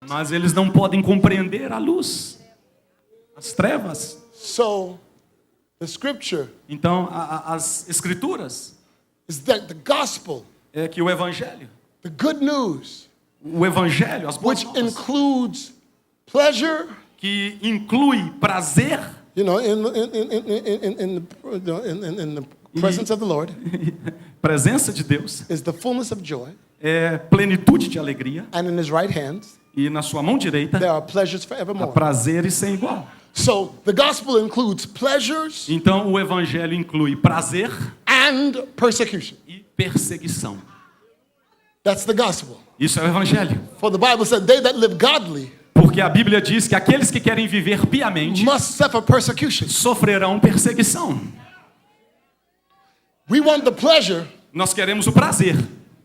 Mas eles não podem compreender a luz, as trevas. So, the scripture Então, as escrituras is that the gospel, é que o evangelho, the good news, as boas which novas, includes pleasure, que inclui prazer, you know, in the presence of the Lord, presença de Deus, is the fullness of joy, é plenitude de alegria, and in his right hand, e na sua mão direita there are pleasures há forevermore. prazeres sem igual. So, the gospel includes pleasures Então, o evangelho inclui prazer and persecution. e perseguição. That's the gospel. Isso é o evangelho. For the Bible said, they that live godly Porque a Bíblia diz que aqueles que querem viver piamente must suffer persecution. sofrerão perseguição. We want the pleasure, Nós queremos o prazer,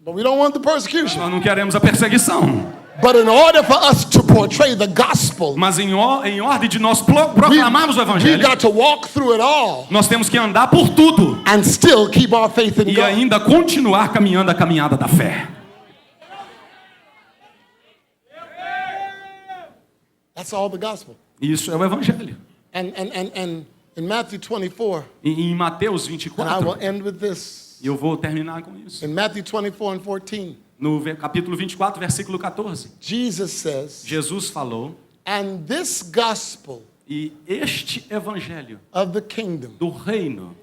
but we don't want the persecution. nós não queremos a perseguição. But in order for us to portray the gospel, Mas em ordem de nós proclamarmos o we've evangelho, got to walk through it all nós temos que andar por tudo and still keep our faith in e God. ainda continuar caminhando a caminhada da fé. That's all the gospel. Isso é o evangelho. And in Matthew 24, E em Mateus and I will 24, end with this. eu vou terminar com isso. In Matthew 24 and 14, No capítulo 24, versículo 14, Jesus says, Jesus falou: and this gospel e este evangelho of the kingdom do reino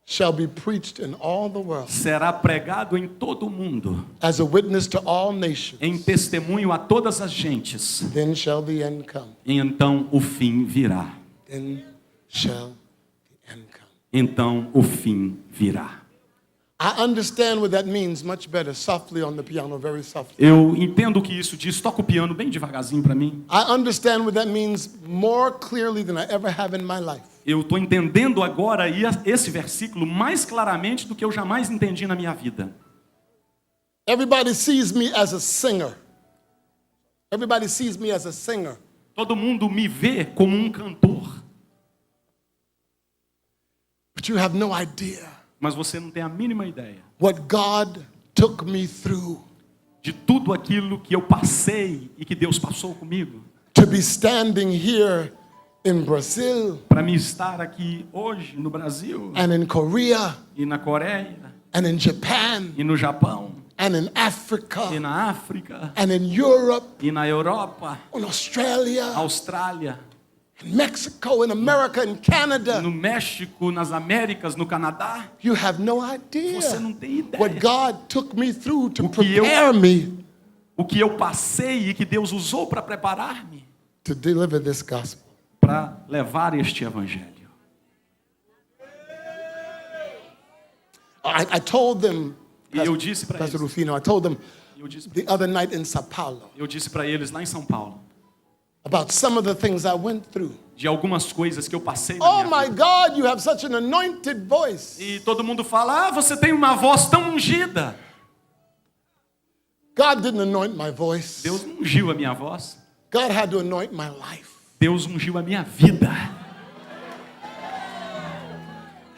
shall be preached in all the world será pregado em todo o mundo, as a witness to all nations. em testemunho a todas as gentes. Then shall the end come. E então o fim virá. Then shall the end come. Então o fim virá. I understand what that means much better. Softly on the piano, very softly. Eu entendo o que isso diz. Toca o piano bem devagarzinho para mim. I understand what that means more clearly than I ever have in my life. Eu estou entendendo agora esse versículo mais claramente do que eu jamais entendi na minha vida. Everybody sees me as a singer. Everybody sees me as a singer. Todo mundo me vê como um cantor. But you have no idea Mas você não tem a mínima ideia what God took me through de tudo aquilo que eu passei e que Deus passou comigo. to be standing here in Brazil Para mim estar aqui hoje no Brasil and in Korea e na Coreia and in Japan e no Japão and in Africa e na África and in Europe, e na Europa, in Australia, Austrália, in Mexico, in America, in Canada. no México, nas Américas, no Canadá. You have no idea Você não tem ideia what God took me through to O que eu- prepare me o que eu passei e que Deus usou para preparar-me to deliver this gospel. para levar este evangelho. I told them, E eu disse para Pastor eles, Rufino, I told them eu disse the other night in Sao Paulo para eles lá em São Paulo about some of the things I went through. de algumas coisas que eu passei na Oh minha my vida. God, you have such an anointed voice. E todo mundo fala: "Ah, você tem uma voz tão ungida". God didn't anoint my voice. Deus não ungiu a minha voz. God had to anoint my life. Deus ungiu a minha vida.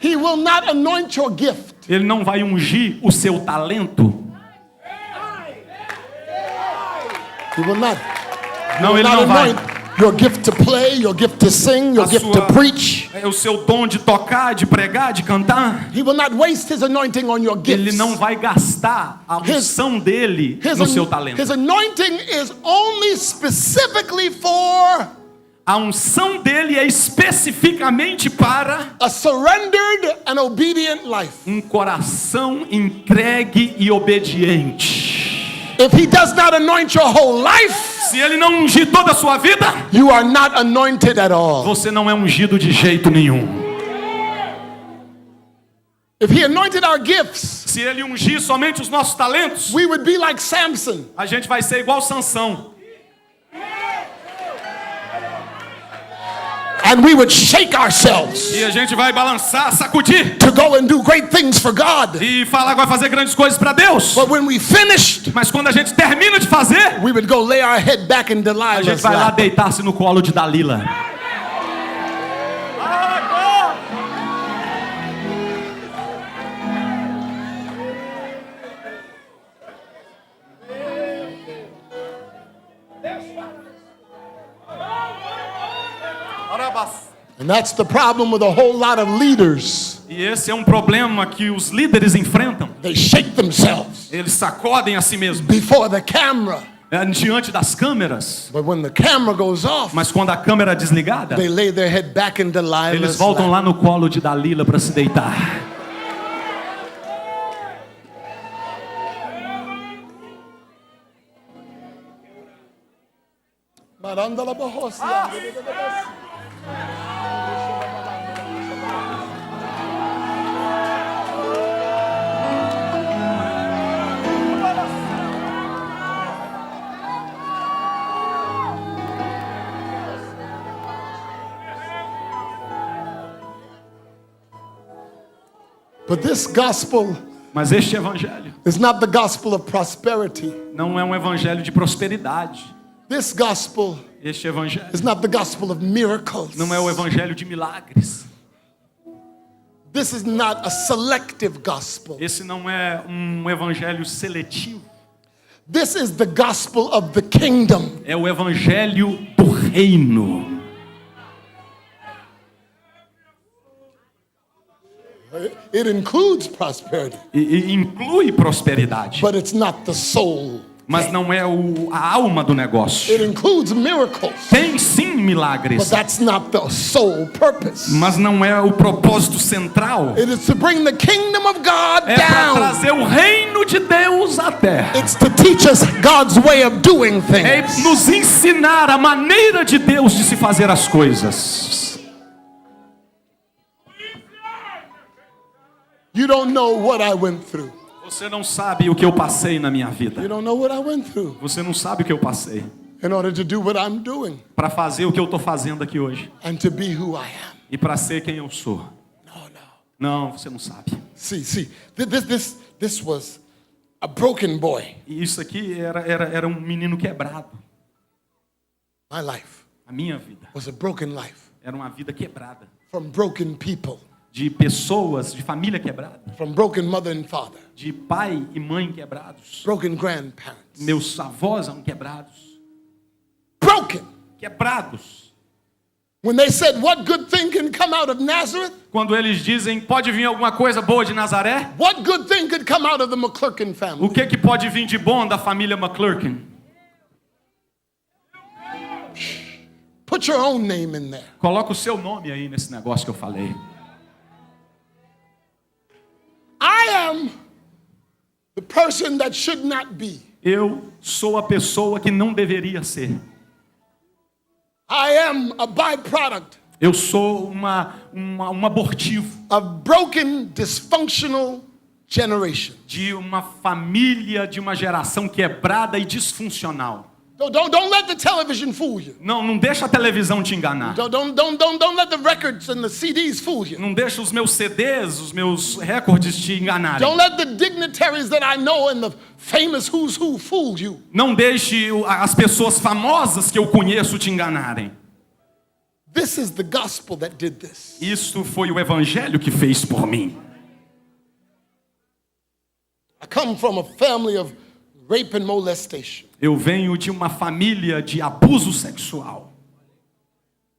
He will not anoint your gift. Ele não vai ungir o seu talento. He will not. Não, ele Not não vai. anoint your gift to play, your gift to sing, your A gift sua- to preach. É o seu dom de tocar, de pregar, de cantar. He will not waste his anointing on your gifts. Ele não vai gastar a unção dele no seu talento. His anointing is only specifically for A unção dele é especificamente para a surrendered and obedient life. um coração entregue e obediente. If he does not anoint your whole life, Se ele não ungir toda a sua vida, you are not anointed at all. você não é ungido de jeito nenhum. If he anointed our gifts, Se ele ungir somente os nossos talentos, we would be like Samson. a gente vai ser igual Sansão. And we would shake ourselves E a gente vai balançar, sacudir to go and do great things for God. e falar que vai fazer grandes coisas para Deus. But when we finished, Mas quando a gente termina de fazer, we would go lay our head back in a gente Delilah's vai lá lap. deitar-se no colo de Dalila. And that's the problem with a whole lot of leaders. E esse é um problema que os líderes enfrentam. They shake themselves Eles sacodem a si mesmos before the camera. diante das câmeras. But when the camera goes off, Mas quando a câmera é desligada, they lay their head back in eles Delilah's voltam lap. lá no colo de Dalila para se deitar. But this gospel Mas este evangelho is not the gospel of prosperity. não é um evangelho de prosperidade. This gospel Este evangelho is not the gospel of miracles. não é o evangelho de milagres. This is not a selective gospel. Esse não é um evangelho seletivo. This is the gospel of the kingdom. É o evangelho do reino. It includes prosperity, E inclui prosperidade. but it's not the soul. Mas não é a alma do negócio. It includes miracles, Tem sim but milagres, that's not the sole purpose. mas não é o propósito central. It is to bring the kingdom of God É para down. trazer o reino de Deus à terra. It's to teach us God's way of doing É things. nos ensinar a maneira de Deus de se fazer as coisas. You don't know what I went through. Você não sabe o que eu passei na minha vida. You don't know what I went through Você não sabe o que eu passei in order to do what I'm doing para fazer o que eu estou fazendo aqui hoje and to be who I am. e para ser quem eu sou. No. Não, você não sabe. See, this was a broken boy. E isso aqui era um menino quebrado. My life A minha vida was a broken life era uma vida quebrada. from broken people, De pessoas, de família quebrada. from broken mother and father, De pai e mãe quebrados. broken grandparents. Meus avós eram quebrados. Broken. Quebrados. When they said, what good thing can come out of Nazareth? Quando eles dizem, pode vir alguma coisa boa de Nazaré? What good thing could come out of the McClurkin O family? que pode vir de bom da família McClurkin? Put your own name in there. Coloca o seu nome aí nesse negócio que eu falei. I am the person that should not be. Eu sou a pessoa que não deveria ser. I am a byproduct Eu sou um abortivo of broken, dysfunctional generation. de uma família, de uma geração quebrada e disfuncional. Don't let the television fool you. Não deixa a televisão te enganar. Don't let the records and the CDs fool you. Não deixa os meus CDs, os meus recordes te enganarem. Don't let the dignitaries that I know and the famous who's who fool you. Não deixe as pessoas famosas que eu conheço te enganarem. This is the gospel that did this. Isso foi o evangelho que fez por mim. I come from a family of rape and molestation. Eu venho de uma família de abuso sexual.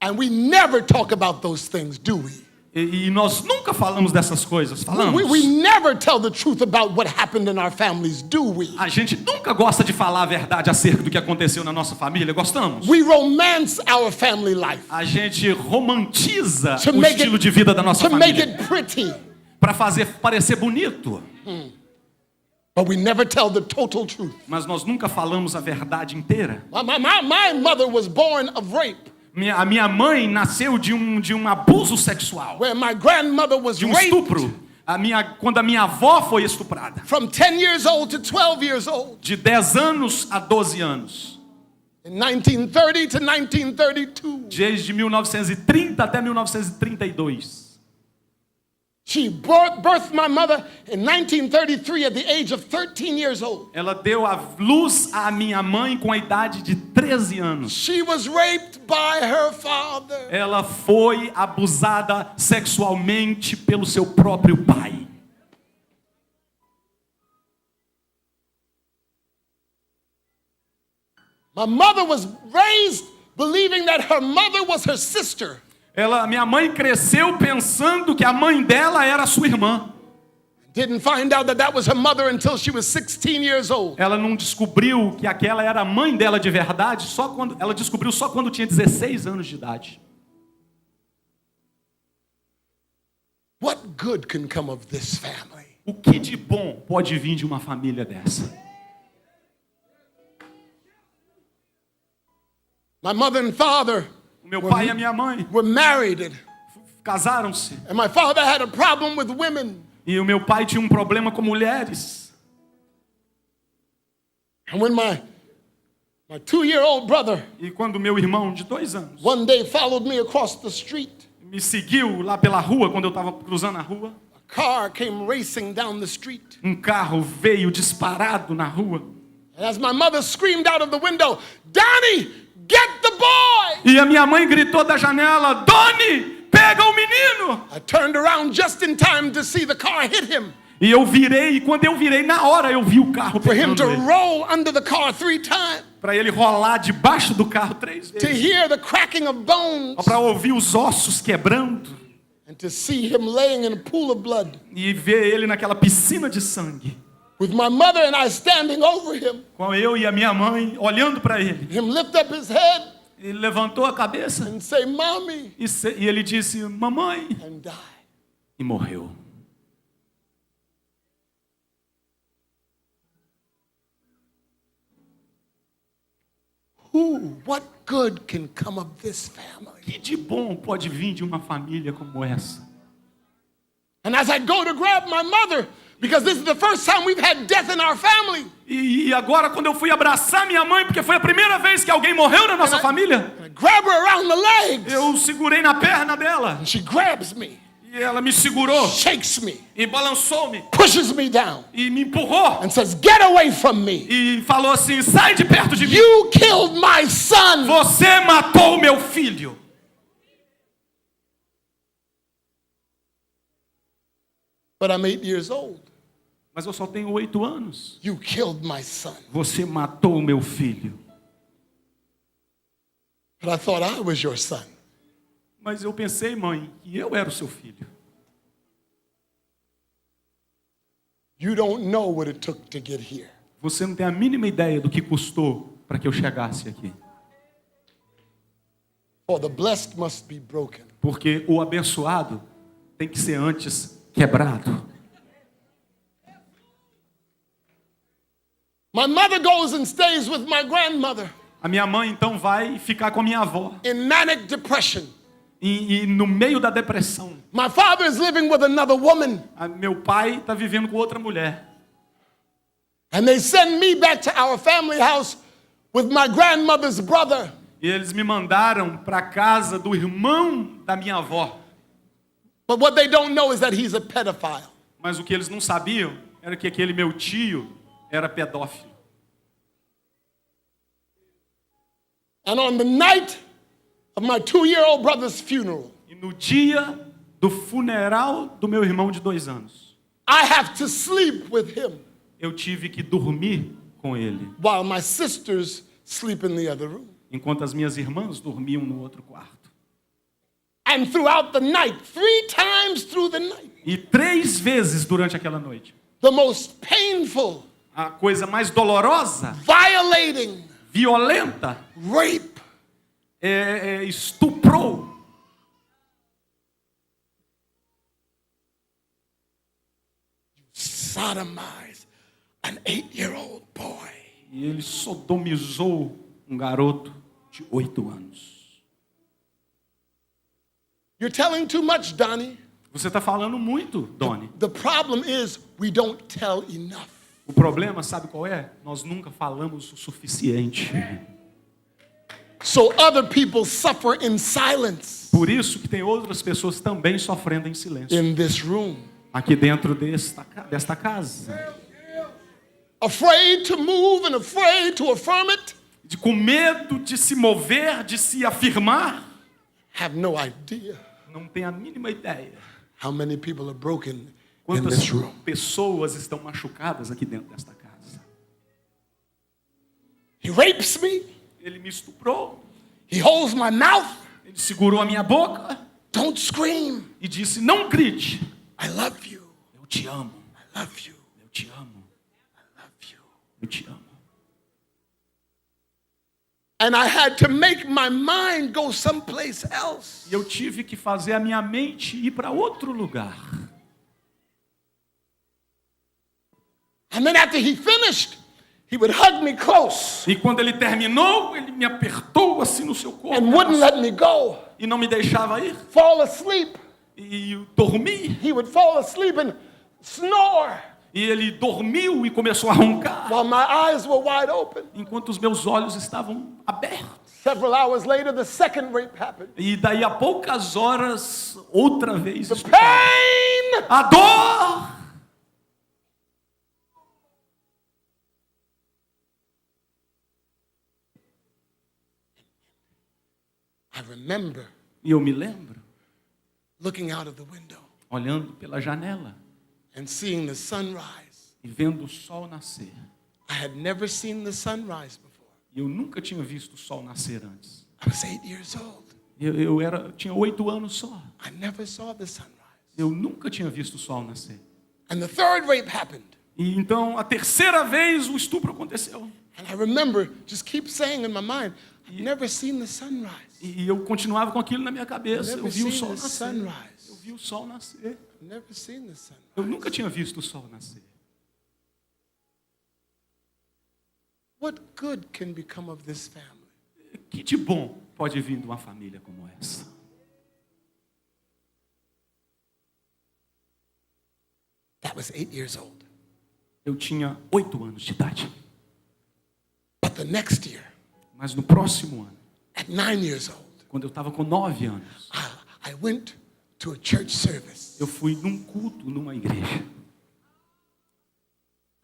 And we never talk about those things, do we? E nós nunca falamos dessas coisas, falamos? We never tell the truth about what happened in our families, do we? A gente nunca gosta de falar a verdade acerca do que aconteceu na nossa família, gostamos? We romance our family life A gente romantiza to o make estilo de vida da nossa to make família it pretty, para fazer parecer bonito. but we never tell the total truth. Mas nós nunca falamos a verdade inteira. My mother was born of rape, A minha mãe nasceu de um abuso sexual, where my grandmother was de um raped estupro. Quando a minha avó foi estuprada, from 10 years old to 12 years old, de 10 anos a 12 anos, in 1930 to 1932. desde 1930 até 1932. She birthed my mother in 1933 at the age of 13 years old. Ela deu a luz à minha mãe com a idade de 13 anos. She was raped by her father. Ela foi abusada sexualmente pelo seu próprio pai. My mother was raised believing that her mother was her sister. Minha mãe cresceu pensando que a mãe dela era sua irmã. Didn't find out that was her mother until she was 16 years old. Ela não descobriu que aquela era a mãe dela de verdade, ela descobriu só quando tinha 16 anos de idade. What good can come of this family? O que de bom pode vir de uma família dessa? My mother and father O meu pai e a minha mãe were married, casaram-se. and my father had a problem with women. E o meu pai tinha um problema com mulheres. And when my 2-year-old brother E quando meu irmão de 2 anos one day followed me across the street, me seguiu lá pela rua, quando eu estava cruzando a rua, a car came racing down the street. um carro veio disparado na rua. And as my mother screamed out of the window, "Donnie, get the boy!" E a minha mãe gritou da janela: Donnie, pega o menino! I turned around just in time to see the car hit him, E eu virei, e quando eu virei, na hora eu vi o carro for him pegando to ele. roll under the car 3 times, Para ele rolar debaixo do carro 3 to vezes. hear the cracking of bones, Para ouvir os ossos quebrando. and to see him laying in a pool of blood, E ver ele naquela piscina de sangue. with my mother and I standing over him. Com eu e a minha mãe olhando para ele. Him lift up his head Ele levantou a cabeça and say, "Mommy," e ele disse: mamãe. and die. E morreu. What good can come of this family? Que de bom pode vir de uma família como essa? And as I go to grab my mother, because this is the first time we've had death in our family, E agora quando eu fui abraçar minha mãe, porque foi a primeira vez que alguém morreu na nossa família, I grab her around the legs, eu segurei na perna dela. and she grabs me, E ela me segurou shakes me, e balançou-me pushes me down, e me empurrou. and says, "Get away from me. E falou assim: sai de perto de mim. You killed my son." Você matou meu filho. But I'm 8 years old. Mas eu só tenho 8 anos. You killed my son. Você matou meu filho. But I thought I was your son. Mas eu pensei, mãe, que eu era o seu filho. You don't know what it took to get here. Você não tem a mínima ideia do que custou para que eu chegasse aqui. For the blessed must be broken. Porque o abençoado tem que ser antes quebrado. My mother goes and stays with my grandmother A minha mãe então vai ficar com a minha avó. in manic depression. E no meio da depressão, My father is living with another woman, meu pai está vivendo com outra mulher. and they send me back to our family house with my grandmother's brother. E eles me mandaram para a casa do irmão da minha avó. But what they don't know is that he's a pedophile. Mas o que eles não sabiam era que aquele meu tio era pedófilo. And on the night of my 2-year-old brother's funeral, E no dia do funeral do meu irmão de 2 anos, I have to sleep with him eu tive que dormir com ele, while my sisters sleep in the other room. enquanto as minhas irmãs dormiam no outro quarto. And throughout the night, 3 times through the night, E 3 vezes durante aquela noite, the most painful, a coisa mais dolorosa, violating, violenta, rape, estuprou. sodomized an 8-year-old boy. E ele sodomizou um garoto de 8 anos. You're telling too much, Donnie. Você está falando muito, Donnie. The problem is we don't tell enough. O problema, sabe qual é? Nós nunca falamos o suficiente. So other people suffer in silence Por isso que tem outras pessoas também sofrendo em silêncio. in this room. Aqui dentro desta casa. Afraid to move and afraid to affirm it. Com medo de se mover, de se afirmar. Have no idea Não tem a mínima ideia. how many people are broken in Quantas this room. pessoas estão machucadas aqui dentro desta casa. He rapes me. Ele me estuprou. He holds my mouth. Ele segurou a minha boca Don't scream. e disse: não grite. I love you. Eu te amo. I love you. Eu te amo. I love you. Eu te amo. And I had to make my mind go someplace else. E eu tive que fazer a minha mente ir para outro lugar. And then after he finished, he would hug me close E quando ele terminou, ele me apertou assim no seu corpo and wouldn't let me go. e não me deixava ir. Fall asleep. E eu dormi. He would fall asleep and snore E ele dormiu e começou a roncar, while my eyes were wide open. enquanto os meus olhos estavam abertos. Several hours later, the second rape happened. E daí a poucas horas, outra vez, The escutava. pain. A dor. I remember E eu me lembro, looking out of the window olhando pela janela and seeing the sunrise. e vendo o sol nascer. I had never seen the sunrise before. E eu nunca tinha visto o sol nascer antes. I was 8 years old. Eu tinha 8 anos só. I never saw the sunrise. Eu nunca tinha visto o sol nascer. And the third rape happened. E então, a terceira vez, o estupro aconteceu. And I remember just keep saying in my mind, I've never seen the sunrise. E eu continuava com aquilo na minha cabeça. Eu Never vi o seen sol the nascer. sunrise. Eu vi o sol nascer. I've never seen the sunrise. Eu nunca tinha visto o sol nascer. What good can become of this family? Que de bom pode vir de uma família como essa? That was 8 years old. Eu tinha 8 anos de idade. But the next year, Mas no próximo ano, at 9 years old, quando eu estava com 9 anos, I went to a church service. eu fui num culto, numa igreja.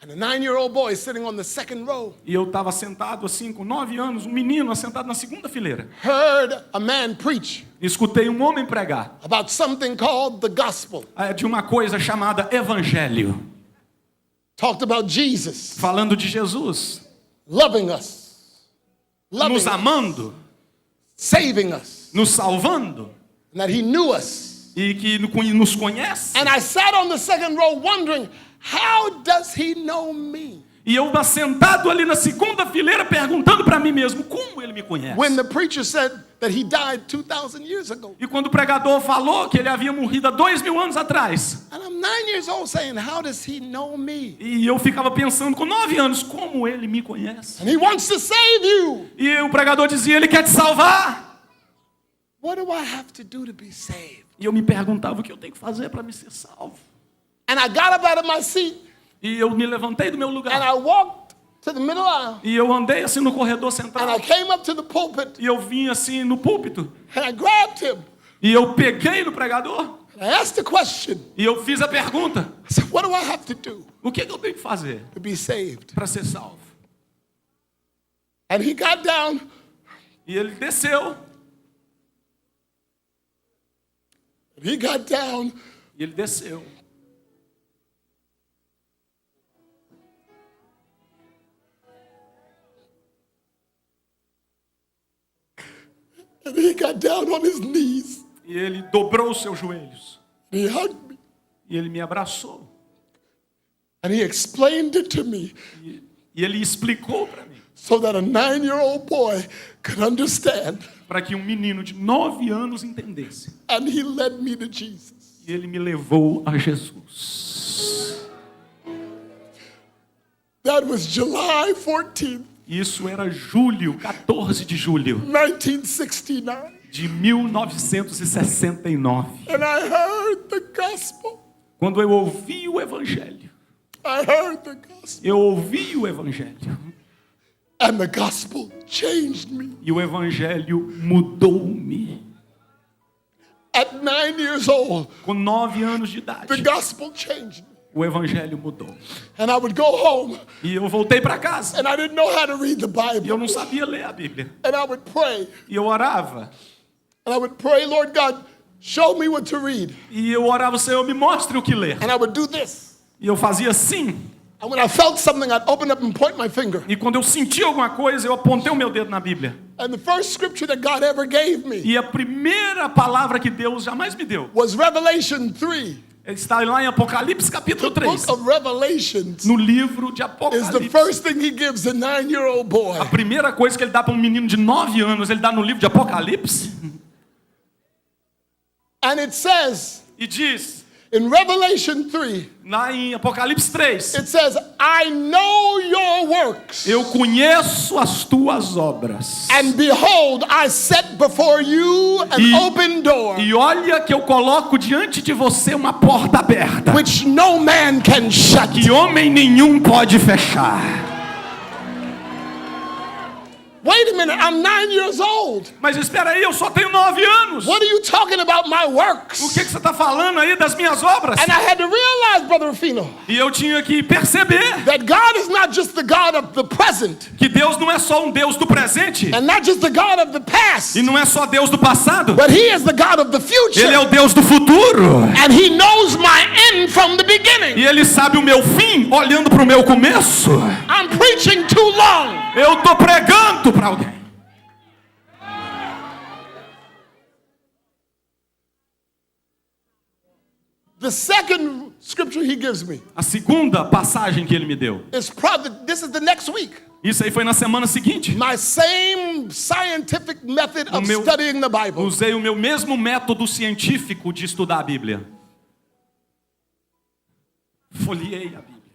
And a 9-year-old boy sitting on the second row E eu estava sentado assim, com 9 anos, um menino sentado na segunda fileira. heard a man preach E escutei um homem pregar about something called the gospel. de uma coisa chamada evangelho. Talked about Jesus Falando de Jesus, loving us, loving nos us, amando, saving us, nos salvando, and that he knew us. e que nos conhece. And I sat on the second row wondering, how does he know me? E eu sentado ali na segunda fileira perguntando para mim mesmo, como ele me conhece? When the preacher said that he died 2,000 years ago. E quando o pregador falou que ele havia morrido há 2000 anos atrás, And I'm 9 years old saying, how does he know me? e eu ficava pensando com 9 anos, como ele me conhece? And he wants to save you. E o pregador dizia, ele quer te salvar. What do I have to do to be saved? E eu me perguntava, o que eu tenho que fazer para me ser salvo? And I got up out of my seat E eu me levantei do meu and lugar. I walked to the middle aisle. E eu andei assim no corredor And central. I came up to the pulpit E eu vim assim no púlpito. and I grabbed him. E eu peguei no pregador. And I asked the question. E eu fiz a pergunta. I said, what do I have to do O que eu tenho que fazer to be saved? para ser salvo? And he got down E ele desceu. He got down E ele desceu. and he got down on his knees. E ele dobrou os seus joelhos. He hugged me E ele me abraçou. and he explained it to me E ele explicou para mim. so that a 9-year-old boy could understand. Para que um menino de 9 anos entendesse. And he led me to Jesus. E ele me levou a Jesus. That was July 14th, Isso era julho, 14 de julho 1969. de 1969. And I heard the gospel. Quando eu ouvi o evangelho. I heard the gospel. Eu ouvi o evangelho. And the gospel changed me. E o evangelho mudou-me. At 9 years old, Com 9 anos de the idade, gospel changed me. o evangelho mudou. And I would go home E eu voltei para casa. and I didn't know how to read the E eu Bible. não sabia ler a Bíblia. And I would pray. E eu orava. And I would pray, Lord God, show me what to read. E eu orava, Senhor, me mostre o que ler. And I would do this. E eu fazia assim. And when I felt something, I'd open up and point my finger. E quando eu senti alguma coisa, eu apontei o meu dedo na Bíblia. And the first scripture that God ever gave me E a primeira palavra que Deus jamais me deu was Revelation 3. está lá em Apocalipse capítulo The 3. book of Revelations No livro de is the Apocalipse. first thing he gives a 9-year-old boy. A primeira coisa que ele dá para um menino de 9 anos, ele dá no livro de Apocalipse. And it says E diz, in Revelation 3, lá em Apocalipse 3, it says, I know your works. eu conheço as tuas obras. And behold, I set before you an E- open door, E olha que eu coloco diante de você uma porta aberta, which no man can shut. que homem nenhum pode fechar. Wait a minute, I'm 9 years old. Mas espera aí, eu só tenho 9 anos. What are you talking about my O works? que você está falando aí das minhas obras? And I had to realize, Brother Rufino, E eu tinha que perceber that God is not just the God of the present, que Deus não é só um Deus do presente, and not just the God of the past, e não é só Deus do passado, but He is the God of the Ele é future. o Deus do futuro. And He knows my end from the beginning. E Ele sabe o meu fim olhando para o meu começo. I'm preaching too long. Eu estou pregando para alguém. The second scripture He gives me A segunda passagem que Ele me deu, is probably, this is the next week. isso aí foi na semana seguinte. My same scientific method of meu- studying the Bible. Usei o meu mesmo método científico de estudar a Bíblia. Folheei a Bíblia.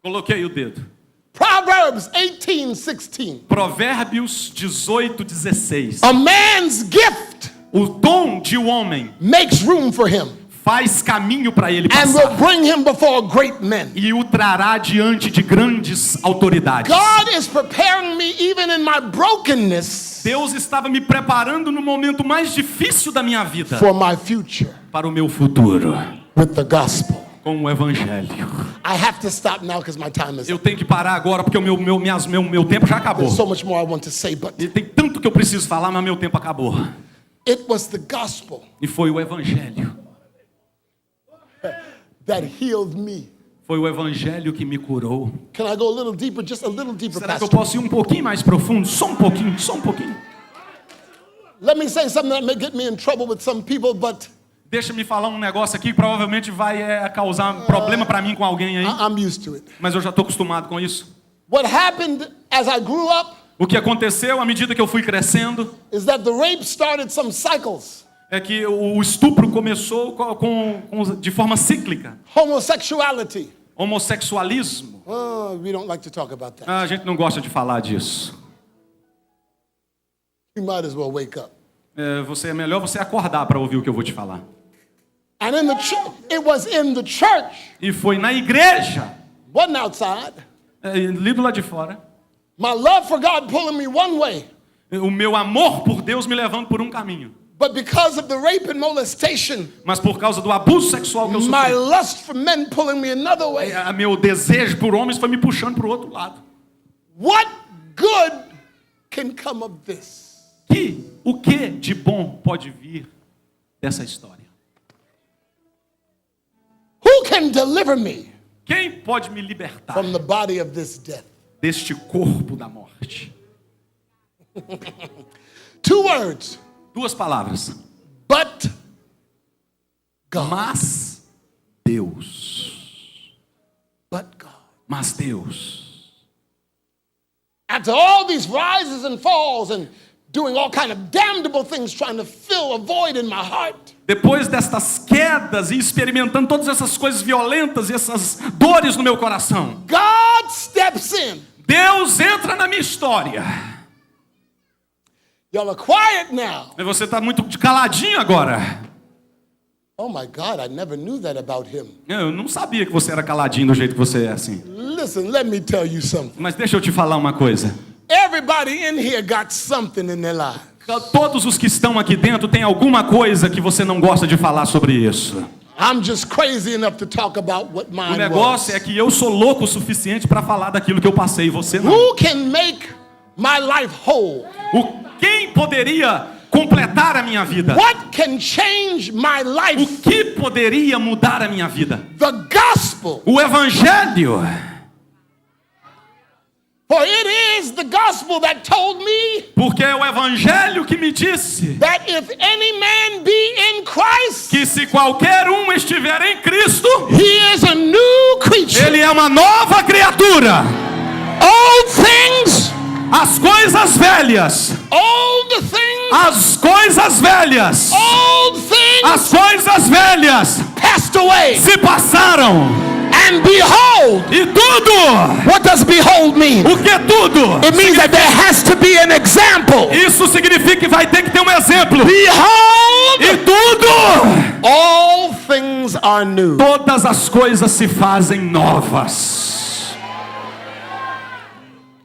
Coloquei o dedo. Proverbs 18:16. Provérbios 18:16. A man's gift O dom de um homem makes room for him faz caminho para ele and will passar bring him before great men. e o trará diante de grandes autoridades. God is preparing me even in my brokenness Deus estava me preparando no momento mais difícil da minha vida for my future para o meu futuro with the gospel. com o evangelho. I have to stop now because my time is Eu up. tenho que parar agora porque o meu tempo já acabou. There's so much more I want to say, but E tem tanto que eu preciso falar, mas meu tempo acabou. it was the gospel E foi o evangelho. that healed me. Foi o evangelho que me curou. Can I go a little deeper, just a little deeper, Será que eu Pastor? posso ir um pouquinho mais profundo? Só um pouquinho, só um pouquinho. Let me say something that may get me in trouble with some people, but Deixa me falar um negócio aqui que provavelmente vai causar problema para mim com alguém aí. I'm used to it. Mas eu já estou acostumado com isso. What happened as I grew up O que aconteceu à medida que eu fui crescendo is that the rape started some cycles. é que o estupro começou de forma cíclica. Homosexuality. Homossexualismo. Oh, we don't like to talk about that. A gente não gosta de falar disso. You might as well wake up. É melhor você acordar para ouvir o que eu vou te falar. And in the it was in the church, E foi na igreja, wasn't outside. lido lá de fora, My love for God pulling me one way, o meu amor por Deus me levando por um caminho. but because of the rape and molestation, Mas por causa do abuso sexual que eu my sofri, lust for men pulling me another way. meu desejo por homens foi me puxando para o outro lado. What good can come of this? O que de bom pode vir dessa história? Who can deliver me Quem pode me libertar from the body of this death? deste corpo da morte? 2 words. 2 palavras. But God. Mas Deus. But God. Mas Deus. After all these rises and falls and doing all kind of damnable things trying to fill a void in my heart, Depois destas quedas e experimentando todas essas coisas violentas e essas dores no meu coração, God steps in. Deus entra na minha história. Y'all are quiet now. E você está muito caladinho agora. Oh my God, I never knew that about him. Eu não sabia que você era caladinho do jeito que você é assim. Listen, let me tell you something. Mas deixa eu te falar uma coisa. Everybody in here got something in their life. Todos os que estão aqui dentro têm alguma coisa que você não gosta de falar sobre isso. I'm just crazy enough to talk about what O mine negócio é was. que eu sou louco o suficiente para falar daquilo que eu passei e você não. Who can make my life whole? Quem poderia completar a minha vida? What can change my O life? que poderia mudar a minha vida? The gospel. O evangelho. For it is the gospel that told me Porque é o evangelho que me disse that if any man be in Christ, que se qualquer um estiver em Cristo, he is a new creature. ele é uma nova criatura. Old things, As coisas velhas, old things, as coisas velhas, old things as coisas velhas passed away. se passaram. And behold, E tudo, what does behold mean? o que é tudo? It means that there has to be an example. Isso significa que vai ter que ter um exemplo. Behold, E tudo, all things are new. todas as coisas se fazem novas.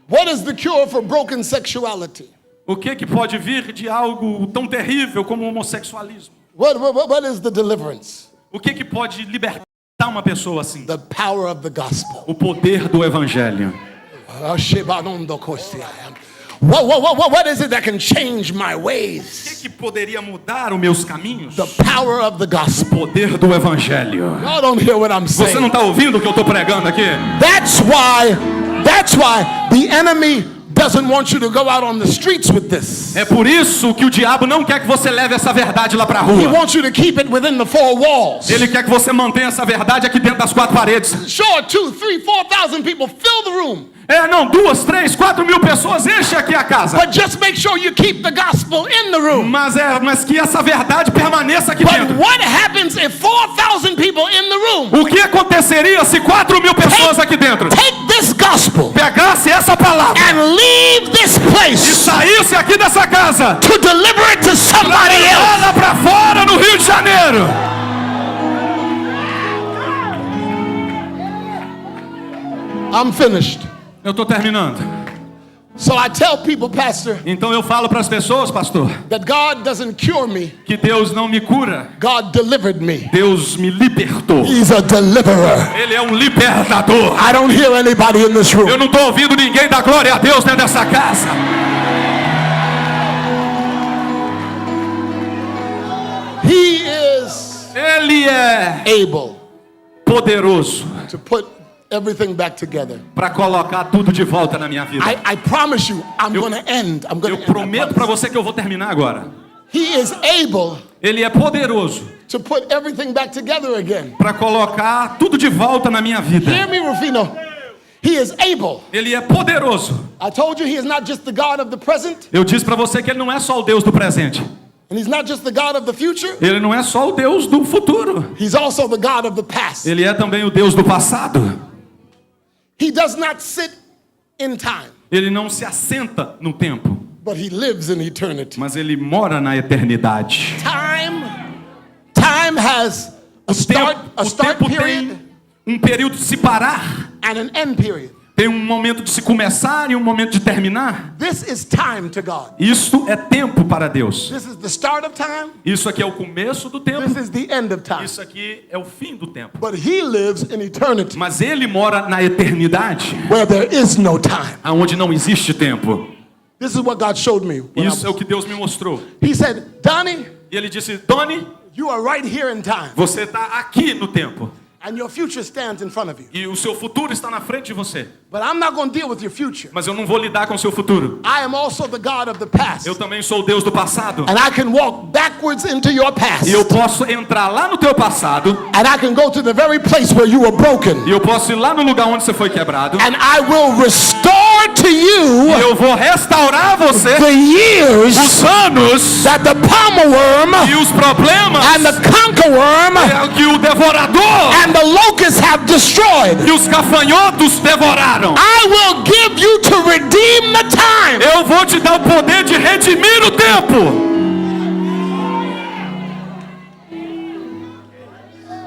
What is the cure for broken sexuality? O que pode vir de algo tão terrível como o homossexualismo? What is the deliverance? O que pode libertar uma pessoa assim? The power of the gospel. O poder do evangelho. What is it that can change my O ways? que poderia mudar os meus caminhos? The power of the O gospel. poder do evangelho. Y'all don't hear what I'm Você não saying. está ouvindo o que eu estou pregando aqui? That's why the enemy doesn't want you to go out on the streets with this. É por isso que o diabo não quer que você leve essa verdade lá para a He rua. wants you to keep it within the four walls. Ele quer que você mantenha essa verdade aqui dentro das quatro paredes. Sure, 2,000, 3,000, 4,000 people fill the room. Não, 2, 3, 4 mil pessoas enchem aqui a casa. But just make sure you keep the gospel in the room. Mas que essa verdade permaneça aqui But dentro. what happens if 4,000 people in the room O que aconteceria se 4 mil pessoas aqui dentro take this gospel pegasse essa palavra and leave this e place saísse aqui dessa casa to deliver it to somebody else? lá para fora no Rio de Janeiro? I'm finished. Eu estou terminando. So I tell people, Pastor, Então eu falo para as pessoas, pastor, that God doesn't cure me. que Deus não me cura. God delivered me. Deus me libertou. He's a deliverer. Ele é um libertador. I don't hear anybody in this room. Eu não estou ouvindo ninguém dar glória a Deus dentro dessa casa. He is Ele é able poderoso to put everything back together. para colocar tudo de volta na minha vida. I promise you, I'm going to end. I'm going Eu to end. prometo para você que eu vou terminar agora. He is able Ele é poderoso to put everything back together again. para colocar tudo de volta na minha vida. Hear me, Rufino. He is able. Ele é poderoso. I told you he is not just the God of the present, Eu disse para você que ele não é só o Deus do presente. and he's not just the God of the future. Ele não é só o Deus do futuro. He's also the God of the past. Ele é também o Deus do passado. He does not sit in time, Ele não se assenta no tempo, but he lives in eternity. mas ele mora na eternidade. Time has a start O tempo period tem um período de se parar, and an end period. tem um momento de se começar e um momento de terminar. This is time to God. Isso é tempo para Deus. This is the start of time. Isso aqui é o começo do tempo. This is the end of time. Isso aqui é o fim do tempo. But he lives in eternity, Mas ele mora na eternidade, where there is no time. aonde não existe tempo. This is what God showed me. Isso é o que Deus me mostrou. He said, Donnie, E ele disse: Tony, you are right here in time, você está aqui no tempo. and your future stands in front of you. E o seu futuro está na frente de você. But I'm not going to deal with your future. Mas eu não vou lidar com o seu futuro. I am also the God of the past. Eu também sou o Deus do passado. And I can walk backwards into your past. E eu posso entrar lá no teu passado. And I can go to the very place where you were broken. E eu posso ir lá no lugar onde você foi quebrado. And I will restore to you E eu vou restaurar você the years os anos that the palmer worm e os problemas and the conquerworm que o devorador and the locusts have destroyed. e os gafanhotos devoraram. I will give you to redeem the time. Eu vou te dar o poder de redimir o tempo.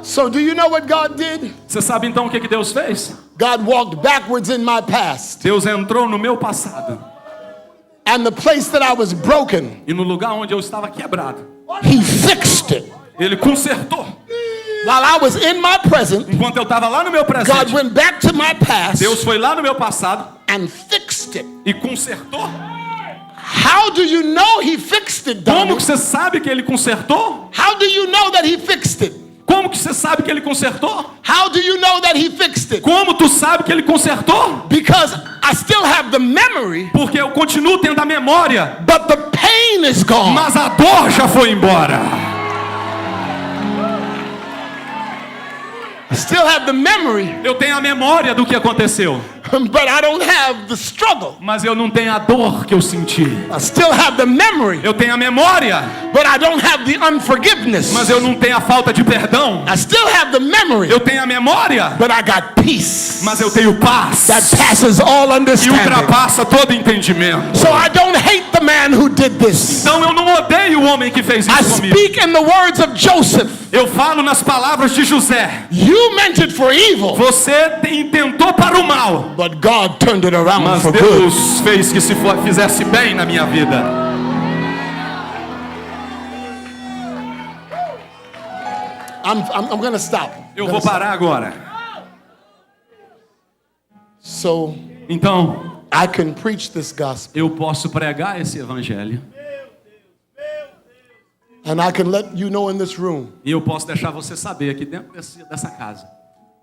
So do you know what God did? Você sabe então o que Deus fez? God walked backwards in my past. Deus entrou no meu passado. And the place that I was broken, E no lugar onde eu estava quebrado, he fixed it. Ele consertou. While I was in my present, Enquanto eu estava lá no meu God presente, went back to my past Deus foi lá no meu passado and fixed it. e consertou. How do you know he fixed it, Como Donnie? que você sabe que Ele consertou? How do you know that he fixed it? Como que você sabe que ele consertou? How do you know that he fixed it? Como tu sabe que ele consertou? Because I still have the memory, Porque eu continuo tendo a memória, but the pain is gone. mas a dor já foi embora. I still have the memory, Eu tenho a memória do que aconteceu, but I don't have the struggle. mas eu não tenho a dor que eu senti. I still have the memory, Eu tenho a memória, but I don't have the unforgiveness. mas eu não tenho a falta de perdão. I still have the memory, Eu tenho a memória, but I got peace mas eu tenho paz that passes all e understanding. ultrapassa todo entendimento. So I don't hate the man who did this. Então eu não odeio o homem que fez I isso comigo. speak in the words of Joseph. Eu falo nas palavras de José. You meant it for evil, Você tentou para o mal, but God turned it around mas for good. Deus fez que fizesse bem na minha vida. I'm going to stop. Eu vou parar agora. So Então, I can preach this gospel, eu posso pregar esse evangelho. and I can let you know in this room E eu posso deixar você saber aqui dentro dessa casa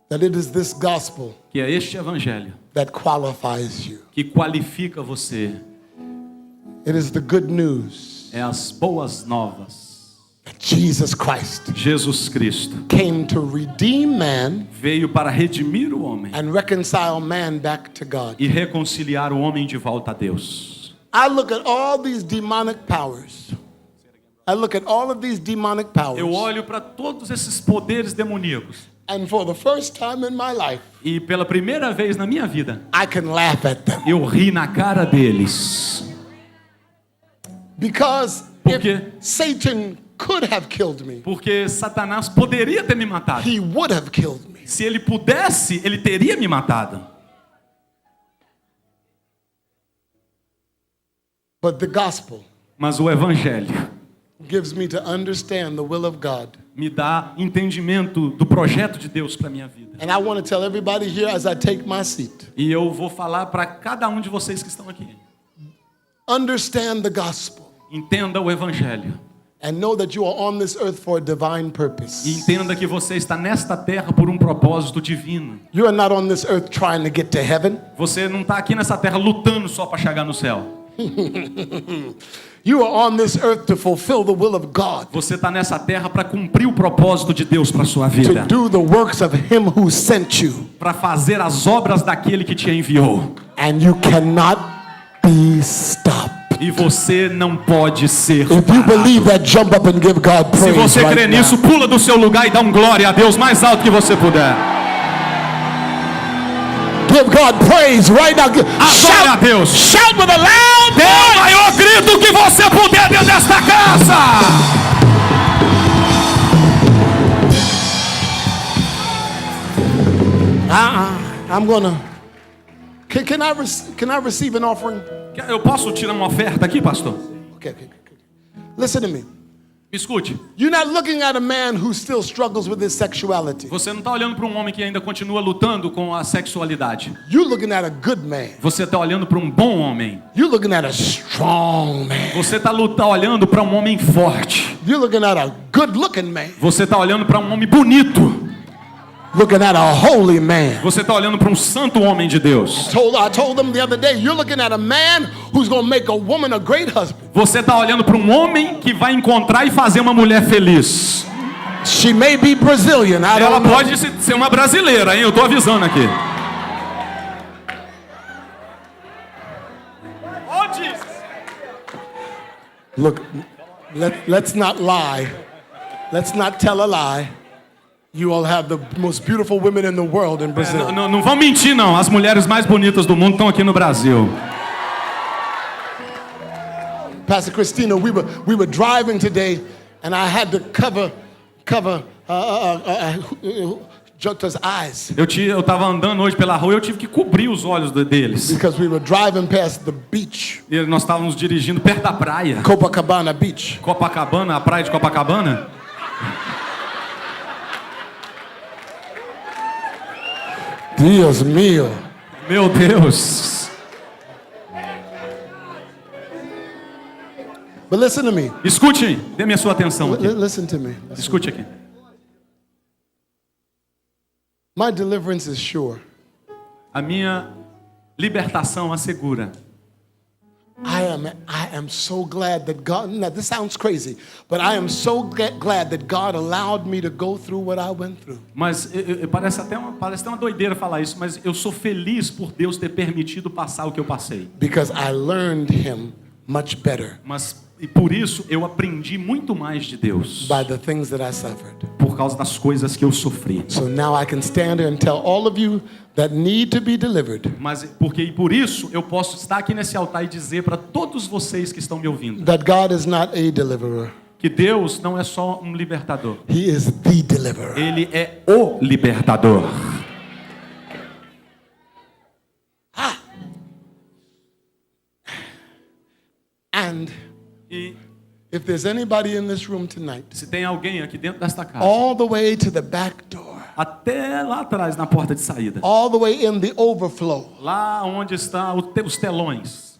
that it is this gospel que é este evangelho that qualifies you. que qualifica você. It is the good news É as boas novas. that Jesus Christ Jesus Cristo came to redeem man veio para redimir o homem and reconcile man back to God. e reconciliar o homem de volta a Deus. I look at all these demonic powers. I look at all of these demonic Eu powers, olho para todos esses poderes demoníacos and for the first time in my life, e pela primeira vez na minha vida I can laugh at them. eu ri na cara deles. Because Porque if Satan could have killed me, Porque Satanás poderia ter me matado. he would have killed me. Se ele pudesse, ele teria me matado. But the gospel Mas o evangelho gives me to understand the will of God. me dá entendimento do projeto de Deus para minha vida. And I want to tell everybody here as I take my seat, E eu vou falar para cada um de vocês que estão aqui. understand the gospel Entenda o evangelho. and know that you are on this earth for a divine E purpose. entenda que você está nesta terra por um propósito divino. You are not on this earth trying to get to heaven. Você não está aqui nessa terra lutando só para chegar no céu. You are on this earth to fulfill the will of God, Você está nessa terra para cumprir o propósito de Deus para sua to vida. do the works of him who sent you. Para fazer as obras daquele que te enviou. And you cannot be stopped. E você não pode ser If you parado. believe that, jump up and give God Se praise você right crê now. nisso, pula do seu lugar e dá glória a Deus mais alto que você puder. Give God praise right now. Adore a Deus. Shout with a loud Dê o maior grito que você puder dentro desta casa. I'm gonna. Can I receive an offering? Eu posso tirar uma oferta aqui, pastor? Okay. Listen to me. Escute, You're not looking at a man who still struggles with his sexuality. você não está olhando para um homem que ainda continua lutando com a sexualidade. You're looking at a good man. Você está olhando para um bom homem. You're looking at a strong man. Você está olhando para um homem forte. You're looking at a good-looking man. Você está olhando para um homem bonito. Looking at a holy man. Você está olhando para um santo homem de Deus. I told them the other day, you're looking at a man who's going to make a woman a great husband. Você está olhando para um homem que vai encontrar e fazer uma mulher feliz. She may be Brazilian. I Ela don't know. pode ser uma brasileira, hein? Eu estou avisando aqui. Oh, Jesus. Look, let's not lie. Let's not tell a lie. You all have the most beautiful women in the world in Brazil. Não vão mentir, não. As mulheres mais bonitas do mundo estão aqui no Brasil. Pastor Christina, we were driving today, and I had to cover Jota's eyes Eu estava andando hoje pela rua e eu tive que cobrir os olhos deles. because we were driving past the beach, E nós estávamos dirigindo perto da praia. Copacabana Beach. Copacabana, a praia de Copacabana. Dios mío. Meu Deus. But listen to me. Escute, dê-me a sua atenção aqui. Listen to me. Escute aqui. My deliverance is sure. A minha libertação assegura. I am so glad that God, now this sounds crazy, but I am so glad that God allowed me to go through what I went through. Mas parece até uma doideira falar isso, mas eu sou feliz por Deus ter permitido passar o que eu passei. Because I learned Him much better E por isso eu aprendi muito mais de Deus. by the things that I suffered. Por causa das coisas que eu sofri. So now I can stand here and tell all of you that need to be delivered Por isso eu posso estar aqui nesse altar e dizer para todos vocês que estão me ouvindo that God is not a deliverer. que Deus não é só um libertador. He is the deliverer. Ele é o libertador. And E if there's anybody in this room tonight, se tem alguém aqui dentro desta casa, all the way to the back door, até lá atrás na porta de saída, all the way in the overflow, lá onde estão os telões,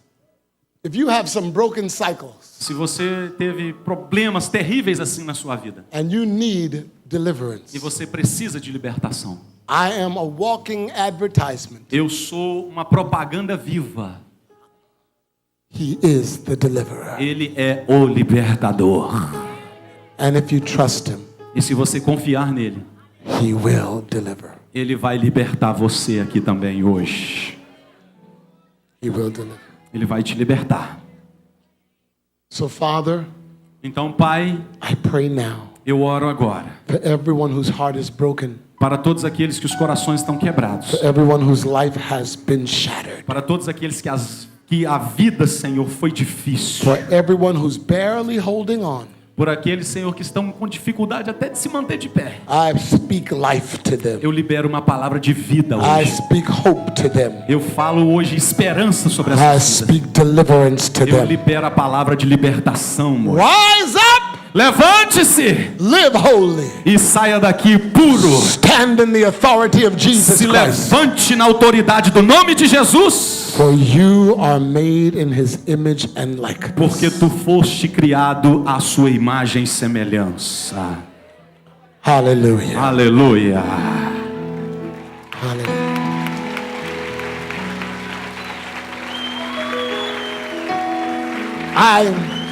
if you have some broken cycles se você teve problemas terríveis assim na sua vida and you need deliverance, e você precisa de libertação, I am a walking advertisement. eu sou uma propaganda viva. He is the deliverer. Ele é o libertador. And if you trust Him, E se você confiar nele, He will deliver. ele vai libertar você aqui também hoje. He will deliver. Ele vai te libertar. So, Father, Então, Pai, I pray now eu oro agora for everyone whose heart is broken, para todos aqueles que os corações estão quebrados, for everyone whose life has been shattered, para todos aqueles que a vida, Senhor, foi difícil, for everyone who's barely holding on. por aqueles, Senhor, que estão com dificuldade até de se manter de pé. I speak life to them. Eu libero uma palavra de vida I hoje. speak hope to them. Eu falo hoje esperança sobre I essas vidas. speak deliverance to Eu them. libero a palavra de libertação hoje. Rise up, Levante-se live holy, e saia daqui puro. stand in the authority of Jesus Se Christ. levante na autoridade do nome de Jesus. For you are made in His image and likeness. Porque tu foste criado à sua imagem e semelhança. Hallelujah. Aleluia. Hallelujah. I